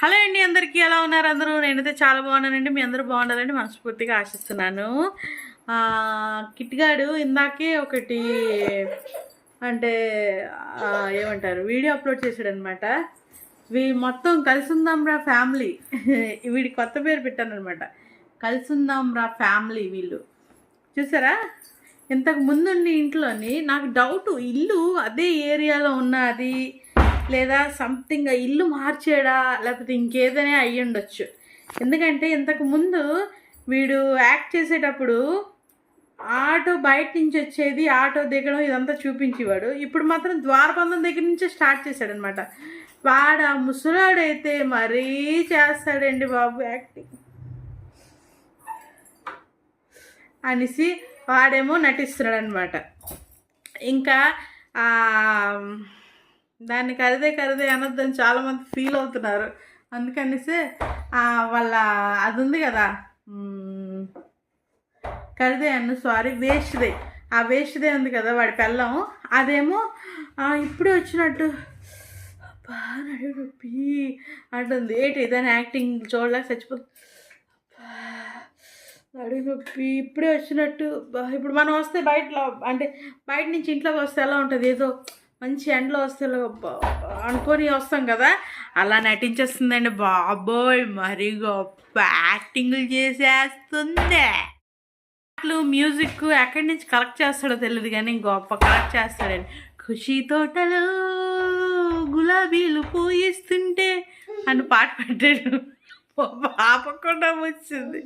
Hello అండి, అందరికీ ఎలా ఉన్నారు అందరూ? నేనైతే చాలా బాగున్నానండి. మీ అందరూ బాగుండాలని మనస్ఫూర్తిగా ఆశిస్తున్నాను. కిట్గాడు ఇందాకే ఒకటి అంటే ఏమంటారు వీడియో అప్లోడ్ చేశాడు అనమాట. మొత్తం కలిసుందాంరా ఫ్యామిలీ. వీడి కొత్త పేరు పెట్టాను అనమాట, కలిసుందాంరా ఫ్యామిలీ. వీళ్ళు చూసారా? ఇంతకు ముందుండి ఇంట్లోని నాకు డౌట్, ఇల్లు అదే ఏరియాలో ఉన్నది లేదా సంథింగ్ ఇల్లు మార్చాడా లేకపోతే ఇంకేదైనా అయ్యి ఉండొచ్చు. ఎందుకంటే ఇంతకుముందు వీడు యాక్ట్ చేసేటప్పుడు ఆటో బయట నుంచి వచ్చేది, ఆటో దిగడం ఇదంతా చూపించేవాడు. ఇప్పుడు మాత్రం ద్వారబంధం దగ్గర నుంచే స్టార్ట్ చేశాడనమాట. వాడు ఆ ముసలాడైతే మరీ చేస్తాడండి బాబు యాక్టింగ్ అనేసి వాడేమో నటిస్తున్నాడు అనమాట. ఇంకా దాన్ని కరిదే అనొద్దని చాలామంది ఫీల్ అవుతున్నారు. అందుకనిసే వాళ్ళ అది ఉంది కదా, కరిదే వేస్ట్దే, ఆ వేస్ట్దే ఉంది కదా వాడి పెళ్ళం, అదేమో ఇప్పుడే వచ్చినట్టు నడు నొప్పి అంటుంది. ఏంటి దాని యాక్టింగ్ చూడలేక చచ్చిపోతుంది. నడు నొప్పి ఇప్పుడే వచ్చినట్టు. ఇప్పుడు మనం వస్తే బయటలో అంటే బయట నుంచి ఇంట్లోకి వస్తే ఎలా ఉంటుంది, ఏదో మంచి ఎండలో వస్తే అనుకొని వస్తాం కదా, అలా నటించేస్తుందండి బాబోయ్. మరి గొప్ప యాక్టింగ్లు చేసేస్తుంది. మ్యూజిక్ ఎక్కడి నుంచి కలెక్ట్ చేస్తాడో తెలియదు కానీ గొప్ప కలెక్ట్ చేస్తాడండి. ఖుషి తోటలో గులాబీలు పూయిస్తుంటే అని పాట పెట్టాడు. ఆపకుండా వచ్చింది.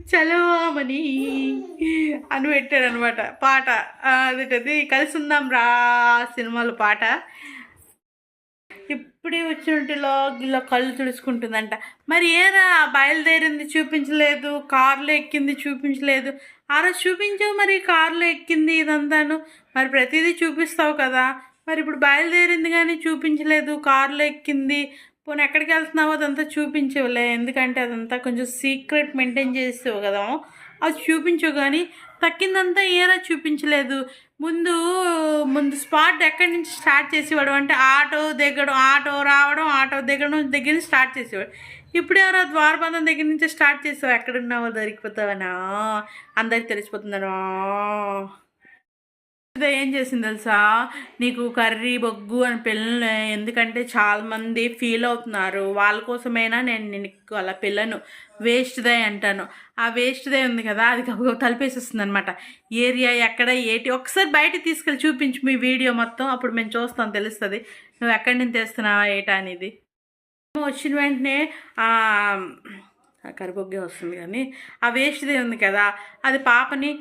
చలవామని అని పెట్టాడు అనమాట పాట. అదేంటది కలిసుందాం రా సినిమాలో పాట. ఇప్పుడే వచ్చినట్టులో ఇలా కళ్ళు తుడుచుకుంటుందంట. మరి ఏరా బయలుదేరింది చూపించలేదు, కారులో ఎక్కింది చూపించలేదు. ఆ రోజు చూపించావు, మరి కారులో ఎక్కింది ఇదంతాను, మరి ప్రతిదీ చూపిస్తావు కదా. మరి ఇప్పుడు బయలుదేరింది కానీ చూపించలేదు, కారులో ఎక్కింది, పోనీ ఎక్కడికి వెళ్తున్నావో అదంతా చూపించవులే, ఎందుకంటే అదంతా కొంచెం సీక్రెట్ మెయింటైన్ చేసావు కదా, అది చూపించవు. కానీ తక్కిందంతా ఏరా చూపించలేదు. ముందు స్పాట్ ఎక్కడి నుంచి స్టార్ట్ చేసేవాడు అంటే ఆటో దిగడం, ఆటో రావడం, ఆటో దిగడం దగ్గర నుంచి స్టార్ట్ చేసేవాడు. ఇప్పుడు ఎవరో ద్వారబంధం దగ్గర నుంచి స్టార్ట్ చేసావు. ఎక్కడున్నావో దొరికిపోతావనా, అందరికి తెలిసిపోతుందనా. ఏం చేసింది తెలుసా, నీకు కర్రీ బొగ్గు అని పిల్లని, ఎందుకంటే చాలామంది ఫీల్ అవుతున్నారు, వాళ్ళ కోసమైనా నేను నీకు అలా పిల్లను వేస్ట్దే అంటాను. ఆ వేస్ట్దే ఉంది కదా, అది తలిపేసేస్తుంది అనమాట. ఏరియా ఎక్కడ ఏటి ఒకసారి బయటకు తీసుకెళ్ళి చూపించు మీ వీడియో మొత్తం, అప్పుడు మేము చూస్తాం, తెలుస్తుంది నువ్వు ఎక్కడి నుంచి తెస్తున్నావా ఏటా అనేది. వచ్చిన వెంటనే కరిబొగ్గే వస్తుంది కానీ ఆ వేస్ట్దే ఉంది కదా, అది పాపని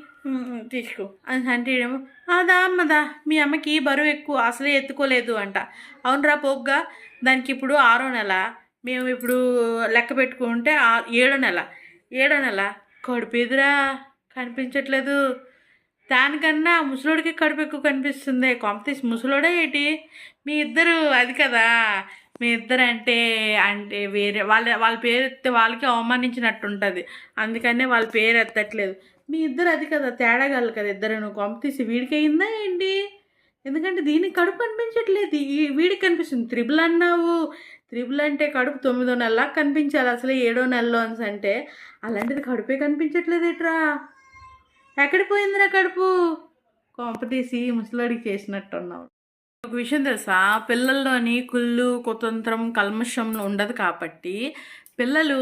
తీసుకో అని అంటే ఏమో అదా అమ్మదా మీ అమ్మకి బరువు ఎక్కువ అసలే ఎత్తుకోలేదు అంట. అవునరా పోగ్గా, దానికి ఇప్పుడు 6వ నెల, మేము ఇప్పుడు లెక్క పెట్టుకుంటే 7వ నెల కడుపు ఎదురా కనిపించట్లేదు. దానికన్నా ముసలోడికి కడుపు ఎక్కువ కనిపిస్తుంది. కాంపిటీస్ ముసలోడే ఏంటి మీ ఇద్దరు, అది కదా మీ ఇద్దరు అంటే వేరే వాళ్ళ పేరు ఎత్తే వాళ్ళకి అవమానించినట్టు ఉంటుంది, అందుకనే వాళ్ళ పేరు ఎత్తట్లేదు. మీ ఇద్దరు అది కదా తేడాగాలు కదా ఇద్దరు. నువ్వు కాంపిటీసి వీడికి అయిందా ఏంటి? ఎందుకంటే దీనికి కడుపు కనిపించట్లేదు, వీడికి కనిపిస్తుంది. త్రిబుల్ అన్నావు, త్రిబుల్ అంటే కడుపు 9వ నెలలా కనిపించాలి, అసలు 7వ నెలలో అంటే అలాంటిది కడుపే కనిపించట్లేదు ఎట్రా, ఎక్కడికి పోయిందిరా కడుపు? కాంపిటీసి ముసలాడికి చేసినట్టున్నావు. ఒక విషయం తెలుసా, పిల్లల్లోని కుళ్ళు కుతంత్రం కల్మషం ఉండదు కాబట్టి పిల్లలు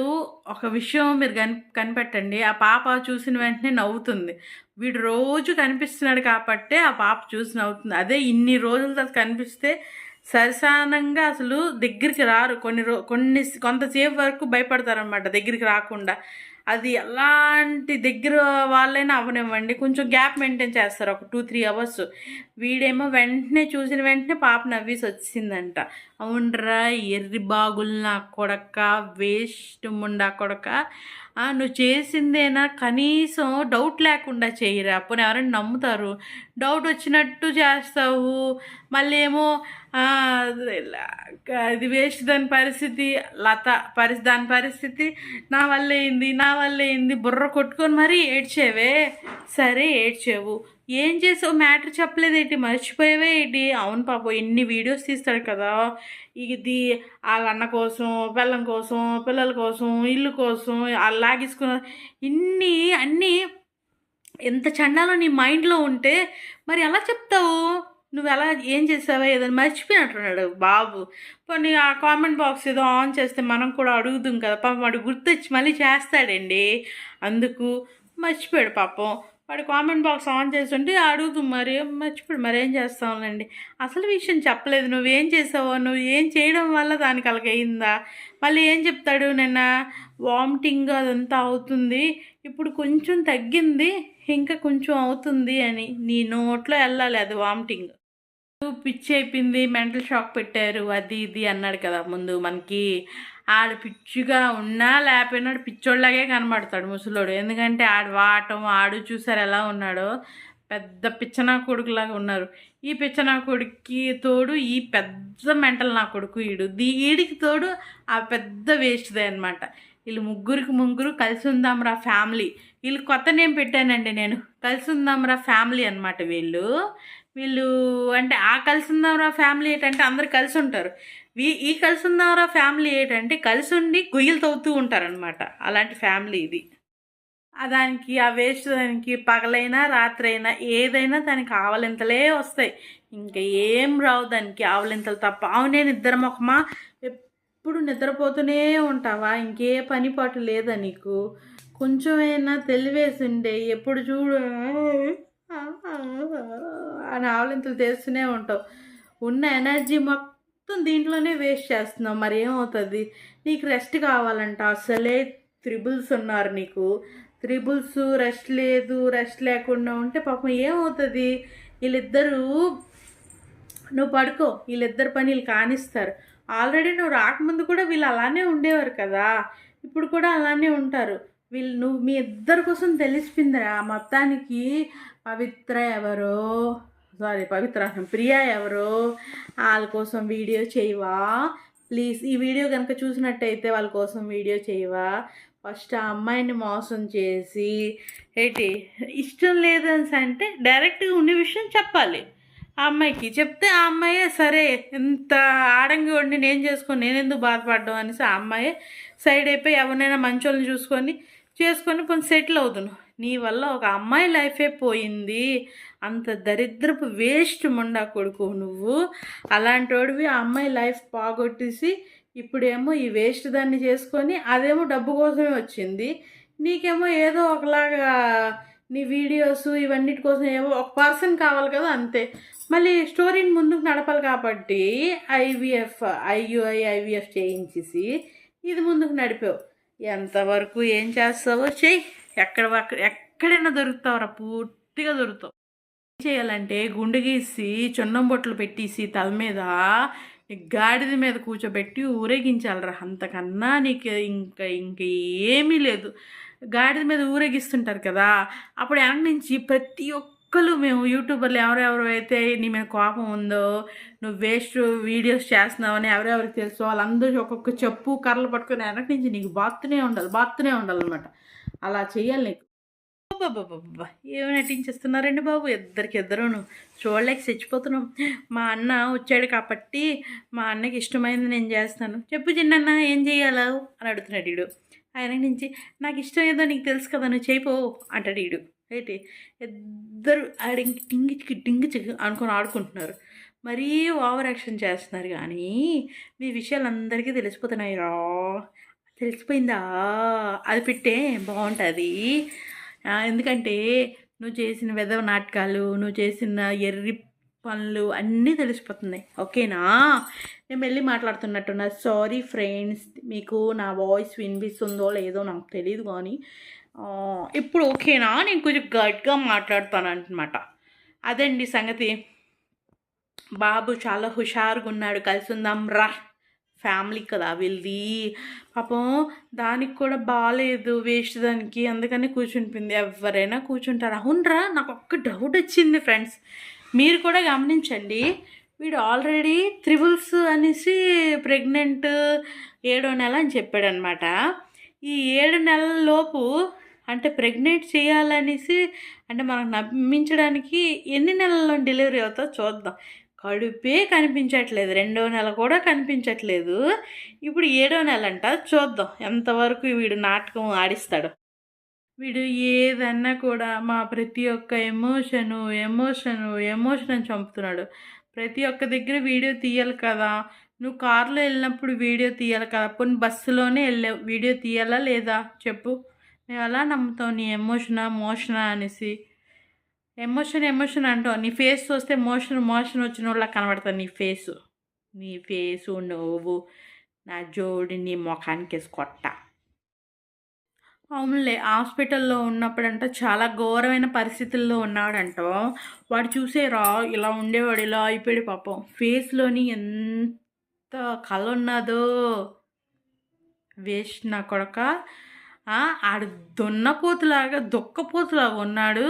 ఒక విషయం మీరు కనిపెట్టండి, ఆ పాప చూసిన వెంటనే నవ్వుతుంది. వీడు రోజు కనిపిస్తున్నాడు కాబట్టి ఆ పాప చూసి నవ్వుతుంది. అదే ఇన్ని రోజుల తర్వాత కనిపిస్తే సరసానంగా అసలు దగ్గరికి రారు. కొంతసేపు వరకు భయపడతారనమాట దగ్గరికి రాకుండా. అది ఎలాంటి దగ్గర వాళ్ళైనా అవనివ్వండి, కొంచెం గ్యాప్ మెయింటైన్ చేస్తారు, ఒక 2-3 అవర్స్. వీడేమో వెంటనే చూసిన వెంటనే పాప నవ్వేసి వచ్చిందంట. అవునరా ఎర్రి బాగులు నా కొడక, వేస్ట్ ముండా కొడక, నువ్వు చేసిందేనా, కనీసం డౌట్ లేకుండా చేయరా, పోనీ ఎవరైనా నమ్ముతారు. డౌట్ వచ్చినట్టు చేస్తావు, మళ్ళీ ఏమో ఇది వేస్ట్ దాని పరిస్థితి. దాని పరిస్థితి నా వల్ల అయింది బుర్ర కొట్టుకొని మరీ ఏడ్చేవే. సరే ఏడ్చేవు, ఏం చేసావు, మ్యాటర్ చెప్పలేదేంటి, మర్చిపోయావే ఏంటి? అవును పాపం ఎన్ని వీడియోస్ తీస్తాడు కదా, ఇది వాళ్ళ అన్న కోసం, పిల్లం కోసం, పిల్లల కోసం, ఇల్లు కోసం వాళ్ళు లాగేసుకున్న ఇన్ని అన్నీ ఎంత చండాలో నీ మైండ్లో ఉంటే మరి ఎలా చెప్తావు? నువ్వు ఎలా ఏం చేసావా ఏదైనా మర్చిపోయినట్టున్నాడు బాబు. కొన్ని ఆ కామెంట్ బాక్స్ ఏదో ఆన్ చేస్తే మనం కూడా అడుగుదాం కదా, పాపం వాడు గుర్తొచ్చి మళ్ళీ చేస్తాడండి. అందుకు మర్చిపోయాడు పాపం. వాడు కామెంట్ బాక్స్ ఆన్ చేస్తుంటే అడుగుతాం, మరి మర్చిపోయాడు, మరి ఏం చేస్తావులండి. అసలు విషయం చెప్పలేదు, నువ్వేం చేసావో, నువ్వు ఏం చేయడం వల్ల దానికి అలాగ అయిందా. మళ్ళీ ఏం చెప్తాడు, నిన్న వామిటింగ్ అదంతా అవుతుంది, ఇప్పుడు కొంచెం తగ్గింది, ఇంకా కొంచెం అవుతుంది అని. నీ నోట్లో వెళ్ళాలి అది వామిటింగ్. పిచ్చి అయిపోయింది, మెంటల్ షాక్ పెట్టారు, అది ఇది అన్నాడు కదా ముందు మనకి. ఆడు పిచ్చిగా ఉన్నా లేకపోయినా పిచ్చోళ్ళలాగే కనబడతాడు ముసలోడు. ఎందుకంటే ఆడు వాటం ఆడు చూసారు ఎలా ఉన్నాడో, పెద్ద పిచ్చనా కొడుకులాగా ఉన్నారు. ఈ పిచ్చనా కొడుక్కి తోడు ఈ పెద్ద మెంటల్ నా కొడుకు ఈడికి తోడు ఆ పెద్ద వేస్ట్దే అనమాట. వీళ్ళు ముగ్గురు కలిసి ఉందాంరా ఫ్యామిలీ. వీళ్ళు కొత్త నేమ్ పెట్టానండి నేను, కలిసి ఉందాంరా ఫ్యామిలీ అనమాట. వీళ్ళు అంటే ఆ కలిసి ఉందాంరా ఫ్యామిలీ ఏంటంటే అందరు కలిసి ఉంటారు. ఈ కలిసి ఉందాంరా ఫ్యామిలీ ఏంటంటే కలిసి ఉండి గొయ్యలు తవ్వుతూ ఉంటారనమాట. అలాంటి ఫ్యామిలీ ఇది. దానికి ఆ వేస్ట్ దానికి పగలైనా రాత్రి అయినా ఏదైనా దానికి ఆవలింతలే వస్తాయి, ఇంకా ఏం రావు దానికి ఆవలింతలు తప్ప. అవునే నిద్ర మొహమా, ఎప్పుడు నిద్రపోతూనే ఉంటావా, ఇంకే పని పాటు లేదా నీకు? కొంచెమైనా తెలివేసిండే ఎప్పుడు చూడు అని ఆవలింతలు తెస్తూనే ఉంటావు. ఉన్న ఎనర్జీ మొత్తం దీంట్లోనే వేస్ట్ చేస్తున్నావు. మరి ఏమవుతుంది? నీకు రెస్ట్ కావాలంట, అసలే త్రిబుల్స్ ఉన్నారు నీకు. త్రిబుల్స్ రెస్ట్ లేదు, రెస్ట్ లేకుండా ఉంటే పాపం ఏమవుతుంది? వీళ్ళిద్దరూ నువ్వు పడుకో, వీళ్ళిద్దరు పని వీళ్ళు కానిస్తారు. ఆల్రెడీ నువ్వు రాకముందు కూడా వీళ్ళు అలానే ఉండేవారు కదా, ఇప్పుడు కూడా అలానే ఉంటారు వీళ్ళు. మీ ఇద్దరి కోసం తెలిసిపోయిందిరా మొత్తానికి. ప్రియా ఎవరో వాళ్ళ కోసం వీడియో చేయవా ప్లీజ్? ఈ వీడియో కనుక చూసినట్టయితే వాళ్ళ కోసం వీడియో చేయవా? ఫస్ట్ ఆ అమ్మాయిని మోసం చేసి ఏంటి ఇష్టం లేదని అంటే డైరెక్ట్గా ఉన్న విషయం చెప్పాలి ఆ అమ్మాయికి. చెప్తే ఆ అమ్మాయే సరే ఇంత ఆడంగి వండి నేను చేసుకొని నేను ఎందుకు బాధపడ్డాం అనేసి ఆ అమ్మాయే సైడ్ అయిపోయి ఎవరినైనా మంచోళ్ళని చేసుకొని కొంచెం సెటిల్ అవుతును. నీ వల్ల ఒక అమ్మాయి లైఫే పోయింది. అంత దరిద్రపు వేస్ట్ ముండా కొడుకు నువ్వు. అలాంటి వాడివి ఆ అమ్మాయి లైఫ్ పోగొట్టేసి ఇప్పుడేమో ఈ వేస్ట్ దాన్ని చేసుకొని అదేమో డబ్బు కోసమే వచ్చింది. నీకేమో ఏదో ఒకలాగా నీ వీడియోస్ ఇవన్నిటి కోసం ఏమో ఒక పర్సన్ కావాలి కదా, అంతే. మళ్ళీ స్టోరీని ముందుకు నడపాలి కాబట్టి ఐవీఎఫ్ చేయించేసి ఇది ముందుకు నడిపావు. ఎంతవరకు ఏం చేస్తావో చెయ్యి. ఎక్కడైనా దొరుకుతావురా, పూర్తిగా దొరుకుతావు. ఏం చేయాలంటే గుండె గీసి చున్నం బొట్లు పెట్టేసి తల మీద గాడిద మీద కూర్చోబెట్టి ఊరేగించాలరా. అంతకన్నా నీకు ఇంకా ఏమీ లేదు. గాడిద మీద ఊరేగిస్తుంటారు కదా, అప్పుడు వెనక నుంచి ప్రతి ఒక్కరు మేము యూట్యూబర్లు ఎవరెవరు అయితే నీ మీద కోపం ఉందో, నువ్వు వేస్ట్ వీడియోస్ చేస్తున్నావని ఎవరెవరికి తెలుసో వాళ్ళందరూ ఒక్కొక్క చెప్పు కర్రలు పట్టుకొని వెనక నుంచి నీకు బాత్తునే ఉండాలన్నమాట. అలా చెయ్యాలి నీకు. బాబా ఏమి నటించేస్తున్నారండి బాబు, ఇద్దరును చూడలేక చచ్చిపోతున్నాం. మా అన్న వచ్చాడు కాబట్టి మా అన్నకి ఇష్టమైంది నేను చేస్తాను. చెప్పు చిన్నన్న ఏం చేయాలా అని అడుగుతున్నాడు వీడు. ఆయన నుంచి నాకు ఇష్టం ఏదో నీకు తెలుసు కదా, నువ్వు చేయిపో అంటాడు వీడు. అయితే ఇద్దరు డింగి అనుకొని ఆడుకుంటున్నారు. మరీ ఓవర్ యాక్షన్ చేస్తున్నారు. కానీ మీ విషయాలు అందరికీ తెలిసిపోతున్నాయి రా. తెలిసిపోయిందా? అది పెట్టే బాగుంటుంది. ఎందుకంటే నువ్వు చేసిన వెధవ నాటకాలు, నువ్వు చేసిన ఎర్రి పనులు అన్నీ తెలిసిపోతున్నాయి. ఓకేనా? నేను వెళ్ళి మాట్లాడుతున్నట్టున్నా. సారీ ఫ్రెండ్స్, మీకు నా వాయిస్ వినిపిస్తుందో లేదో నాకు తెలియదు, కానీ ఇప్పుడు ఓకేనా? నేను కొంచెం గట్టిగా మాట్లాడుతాను అనమాట. అదండి సంగతి. బాబు చాలా హుషారుగా ఉన్నాడు. కలిసి ఉందాం రా ఫ్యామిలీ కదా వీళ్ళది. పాపం దానికి కూడా బాగాలేదు, వేస్ట్ దానికి, అందుకని కూర్చుంటుంది. ఎవరైనా కూర్చుంటారు. అవునరా, నాకు ఒక్క డౌట్ వచ్చింది ఫ్రెండ్స్, మీరు కూడా గమనించండి. వీడు ఆల్రెడీ త్రిబుల్స్ అనేసి ప్రెగ్నెంట్ 7వ నెల అని చెప్పాడనమాట. ఈ 7 నెలల లోపు అంటే ప్రెగ్నెంట్ చేయాలనేసి అంటే మనకు నమ్మించడానికి ఎన్ని నెలల్లో డెలివరీ అవుతుందో చూద్దాం. కడుపే కనిపించట్లేదు, 2వ నెల కూడా కనిపించట్లేదు, ఇప్పుడు 7వ నెల అంట. చూద్దాం ఎంతవరకు వీడు నాటకం ఆడిస్తాడు. వీడు ఏదన్నా కూడా మా ప్రతి ఒక్క ఎమోషన్ అని చంపుతున్నాడు. ప్రతి ఒక్క దగ్గర వీడియో తీయాలి కదా, నువ్వు కారులో వెళ్ళినప్పుడు వీడియో తీయాలి కదా, పోనీ బస్సులోనే వెళ్ళావు, వీడియో తీయాలా లేదా చెప్పు? మేము ఎలా నమ్ముతావు నీ మోషనా అనేసి? ఎమోషన్ అంటావు, నీ ఫేస్ చూస్తే మోషన్ వచ్చిన వాళ్ళ కనబడుతుంది నీ ఫేసు నువ్వు నా జోడి నీ ముఖానికి వేసి కొట్ట. అవునులే, హాస్పిటల్లో ఉన్నప్పుడంట చాలా ఘోరమైన పరిస్థితుల్లో ఉన్నాడంట. వాడు చూసేరా ఇలా ఉండేవాడు, ఇలా అయిపోయాడు పాపం. ఫేస్లోని ఎంత కళ ఉన్నదో. వేస్ట్ నా కొడక. ఆడు దుక్కపోతులాగా ఉన్నాడు.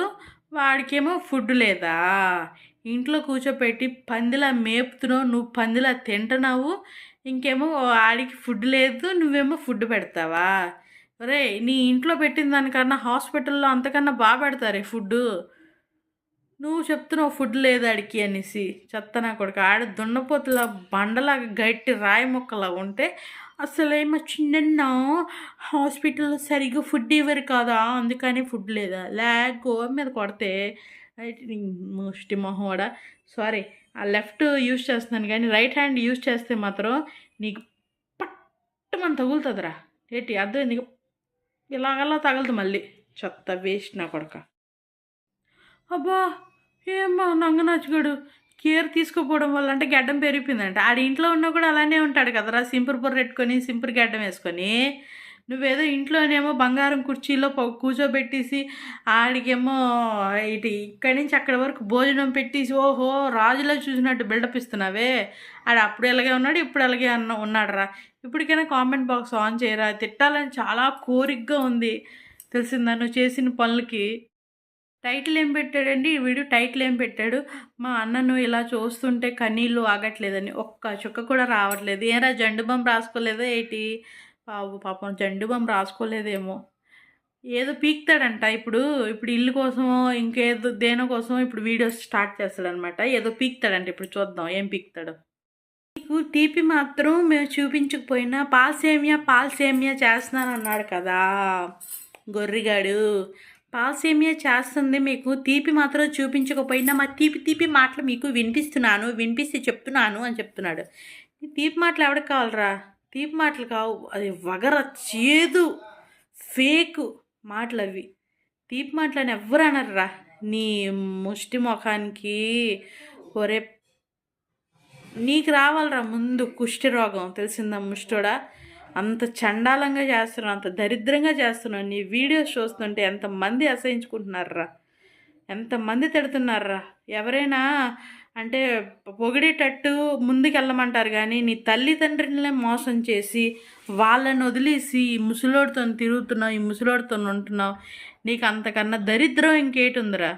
వాడికేమో ఫుడ్ లేదా, ఇంట్లో కూర్చోపెట్టి పందిలా మేపుతున్నావు, నువ్వు పందిలా తింటున్నావు, ఇంకేమో ఆడికి ఫుడ్ లేదు, నువ్వేమో ఫుడ్ పెడతావా? రే, నీ ఇంట్లో పెట్టిన దానికన్నా హాస్పిటల్లో అంతకన్నా బాగా పెడతారే ఫుడ్డు. నువ్వు చెప్తున్నావు ఫుడ్ లేదు ఆడికి అనేసి. చెత్తనా కొడుకు. ఆడ దున్నపోతులా బండలాగా గట్టి రాయి మొక్కలా ఉంటే అసలేమో చిన్న హాస్పిటల్లో సరిగ్గా ఫుడ్ ఇవ్వరు కదా, అందుకని ఫుడ్ లేదా గోవ మీద కొడితే ముష్టి మొహోడ. సారీ, ఆ లెఫ్ట్ యూజ్ చేస్తున్నాను కానీ రైట్ హ్యాండ్ యూజ్ చేస్తే మాత్రం నీకు పట్టమని తగులుతుందిరా. ఏంటి అర్థం? నీకు ఇలాగల్లా తగలదు మళ్ళీ. చెత్త వేస్ట్ నా కొడక. అబ్బా, ఏమ్మా నంగనచ్చుగాడు కేర్ తీసుకోపోవడం వల్ల అంటే గడ్డం పెరిగిపోయిందంట. ఆడి ఇంట్లో ఉన్నా కూడా అలానే ఉంటాడు కదరా, సింపుల్ బుర్ర పెట్టుకొని సింపుల్ గడ్డం వేసుకొని. నువ్వేదో ఇంట్లోనేమో బంగారం కుర్చీలో కూర్చోబెట్టేసి ఆడికేమో ఇక్కడి నుంచి అక్కడి వరకు భోజనం పెట్టేసి ఓహో రాజులో చూసినట్టు బిల్డప్ ఇస్తున్నావే. ఆడు అప్పుడు ఎలాగే ఉన్నాడు, ఇప్పుడు ఎలాగే ఉన్నాడురా. ఇప్పటికైనా కామెంట్ బాక్స్ ఆన్ చేయరా. తిట్టాలని చాలా కోరికగా ఉంది, తెలిసిందా నువ్వు చేసిన పనులకి. టైటిల్ ఏం పెట్టాడండి ఈ వీడియో? టైటిల్ ఏం పెట్టాడు? మా అన్నను ఇలా చూస్తుంటే కన్నీళ్ళు ఆగట్లేదని. ఒక్క చుక్క కూడా రావట్లేదు. ఏరా జండు బామ్ రాసుకోలేదా ఏంటి? పాపం జండు బామ్ రాసుకోలేదేమో. ఏదో పీక్తాడంట ఇప్పుడు ఇల్లు కోసమో ఇంకేదో దేనో కోసమో ఇప్పుడు వీడియోస్ స్టార్ట్ చేస్తాడనమాట. ఏదో పీక్తాడంట, ఇప్పుడు చూద్దాం ఏం పీక్తాడు. నీకు తీపి మాత్రం మేము చూపించకపోయినా పాల్సేమియా చేస్తున్నాను అన్నాడు కదా గొర్రిగాడు. పాల్సేమియా చేస్తుంది మీకు, తీపి మాత్రం చూపించకపోయినా మా తీపి మాటలు మీకు వినిపిస్తే చెప్తున్నాను అని చెప్తున్నాడు. ఈ తీపి మాటలు ఎవరికి కావాలరా? తీపి మాటలు కావు, అది వగర చేదు ఫేక్ మాటలు అవి. తీపి మాటలు అని ఎవ్వరు అనర్రా నీ ముష్టి ముఖానికి. ఒరే, నీకు రావాలరా ముందు కుష్టి రోగం, తెలిసిందా ముష్టోడా? అంత చండాలంగా చేస్తున్నావు, అంత దరిద్రంగా చేస్తున్నావు. నీ వీడియోస్ చూస్తుంటే ఎంతమంది అసహించుకుంటున్నారా, ఎంతమంది తిడుతున్నారా. ఎవరైనా అంటే పొగిడేటట్టు ముందుకెళ్ళమంటారు కానీ నీ తల్లిదండ్రులనే మోసం చేసి వాళ్ళని వదిలేసి ఈ ముసలోడితో తిరుగుతున్నావు, ఈ ముసలోడితో ఉంటున్నావు. నీకు అంతకన్నా దరిద్రం ఇంకేటి ఉందిరా.